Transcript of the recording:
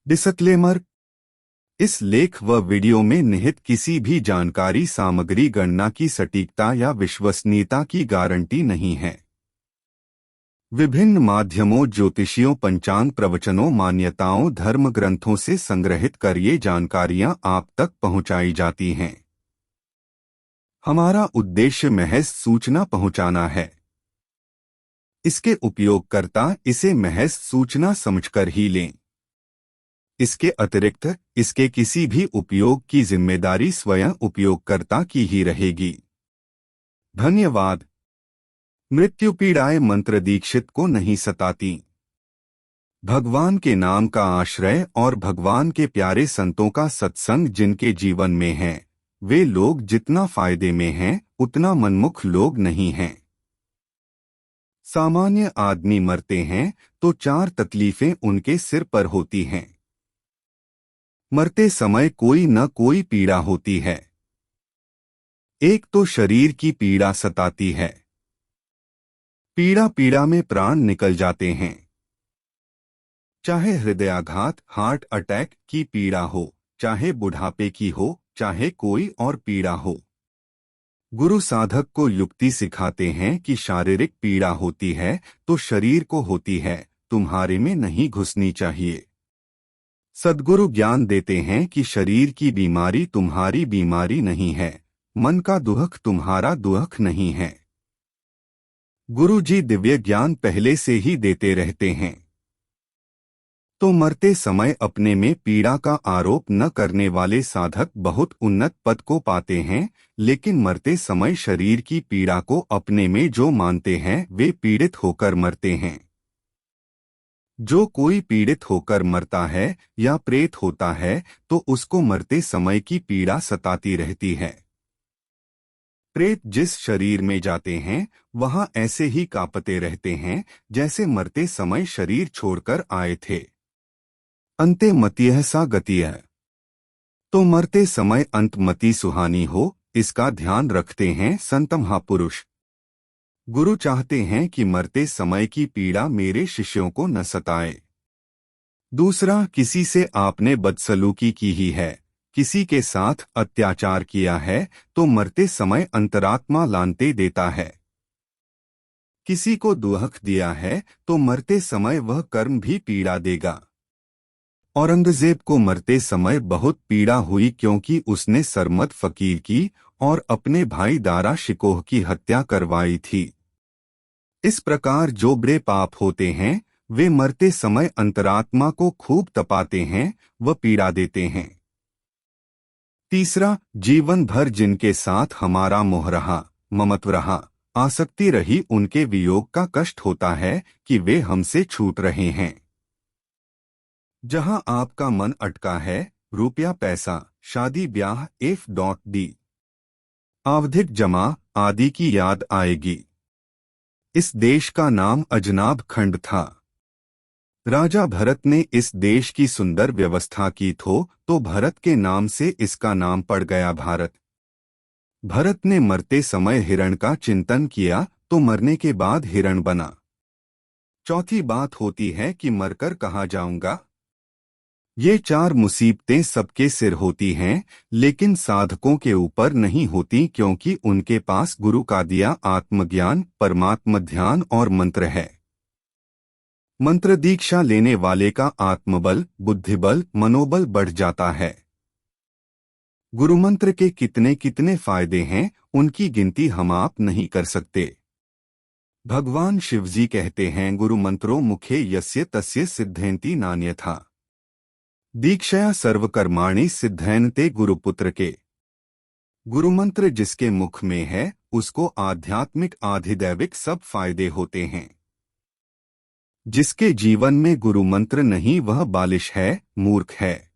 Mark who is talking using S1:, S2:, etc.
S1: Disclaimer. इस लेख व वीडियो में निहित किसी भी जानकारी सामग्री गणना की सटीकता या विश्वसनीयता की गारंटी नहीं है। विभिन्न माध्यमों, ज्योतिषियों, पंचांग प्रवचनों, मान्यताओं, धर्म ग्रंथों से संग्रहित कर ये जानकारियां आप तक पहुंचाई जाती हैं। हमारा उद्देश्य महज सूचना पहुंचाना है। इसके उपयोगकर्ता इसे महज सूचना समझकर ही लें। इसके अतिरिक्त इसके किसी भी उपयोग की जिम्मेदारी स्वयं उपयोगकर्ता की ही रहेगी। धन्यवाद। मृत्यु पीड़ाएं मंत्र दीक्षित को नहीं सताती। भगवान के नाम का आश्रय और भगवान के प्यारे संतों का सत्संग जिनके जीवन में है, वे लोग जितना फायदे में हैं, उतना मनमुख लोग नहीं हैं। सामान्य आदमी मरते हैं तो 4 तकलीफें उनके सिर पर होती हैं। मरते समय कोई न कोई पीड़ा होती है। एक तो शरीर की पीड़ा सताती है। पीड़ा में प्राण निकल जाते हैं। चाहे हृदयाघात, हार्ट अटैक की पीड़ा हो, चाहे बुढ़ापे की हो, चाहे कोई और पीड़ा हो। गुरु साधक को युक्ति सिखाते हैं कि शारीरिक पीड़ा होती है तो शरीर को होती है, तुम्हारे में नहीं घुसनी चाहिए। सद्गुरु ज्ञान देते हैं कि शरीर की बीमारी तुम्हारी बीमारी नहीं है, मन का दुख तुम्हारा दुख नहीं है। गुरु जी दिव्य ज्ञान पहले से ही देते रहते हैं। तो मरते समय अपने में पीड़ा का आरोप न करने वाले साधक बहुत उन्नत पद को पाते हैं, लेकिन मरते समय शरीर की पीड़ा को अपने में जो मानते हैं वे पीड़ित होकर मरते हैं। जो कोई पीड़ित होकर मरता है या प्रेत होता है तो उसको मरते समय की पीड़ा सताती रहती है। प्रेत जिस शरीर में जाते हैं वहां ऐसे ही कांपते रहते हैं जैसे मरते समय शरीर छोड़कर आए थे। अंते मतियः सा गतिः। तो मरते समय अंतमति सुहानी हो, इसका ध्यान रखते हैं संत महापुरुष। गुरु चाहते हैं कि मरते समय की पीड़ा मेरे शिष्यों को न सताए। दूसरा, किसी से आपने बदसलूकी की ही है, किसी के साथ अत्याचार किया है तो मरते समय अंतरात्मा लानते देता है। किसी को दुख दिया है तो मरते समय वह कर्म भी पीड़ा देगा। औरंगजेब को मरते समय बहुत पीड़ा हुई क्योंकि उसने सरमद फकीर की और अपने भाई दारा शिकोह की हत्या करवाई थी। इस प्रकार जो बड़े पाप होते हैं वे मरते समय अंतरात्मा को खूब तपाते हैं, व पीड़ा देते हैं। तीसरा, जीवन भर जिनके साथ हमारा मोह रहा, ममत्व रहा, आसक्ति रही, उनके वियोग का कष्ट होता है कि वे हमसे छूट रहे हैं। जहां आपका मन अटका है, रुपया पैसा, शादी ब्याह F.D. आवधिक जमा आदि की याद आएगी। इस देश का नाम अजनाब खंड था। राजा भरत ने इस देश की सुंदर व्यवस्था की तो भरत के नाम से इसका नाम पड़ गया भारत। भरत ने मरते समय हिरण का चिंतन किया तो मरने के बाद हिरण बना। चौथी बात होती है कि मरकर कहाँ जाऊंगा। ये 4 मुसीबतें सबके सिर होती हैं, लेकिन साधकों के ऊपर नहीं होती क्योंकि उनके पास गुरु का दिया आत्मज्ञान, परमात्म ध्यान और मंत्र है। मंत्र दीक्षा लेने वाले का आत्मबल, बुद्धिबल, मनोबल बढ़ जाता है। गुरुमंत्र के कितने कितने फायदे हैं, उनकी गिनती हम आप नहीं कर सकते। भगवान शिवजी कहते हैं, गुरु मंत्रो मुखे यस्य तस्य सिद्धयन्ति नान्यथा। दीक्षया सर्वकर्माणि सिद्धयन्ते गुरुपुत्र के। गुरुमंत्र जिसके मुख में है उसको आध्यात्मिक आधिदैविक सब फायदे होते हैं। जिसके जीवन में गुरुमंत्र नहीं वह बालिश है, मूर्ख है।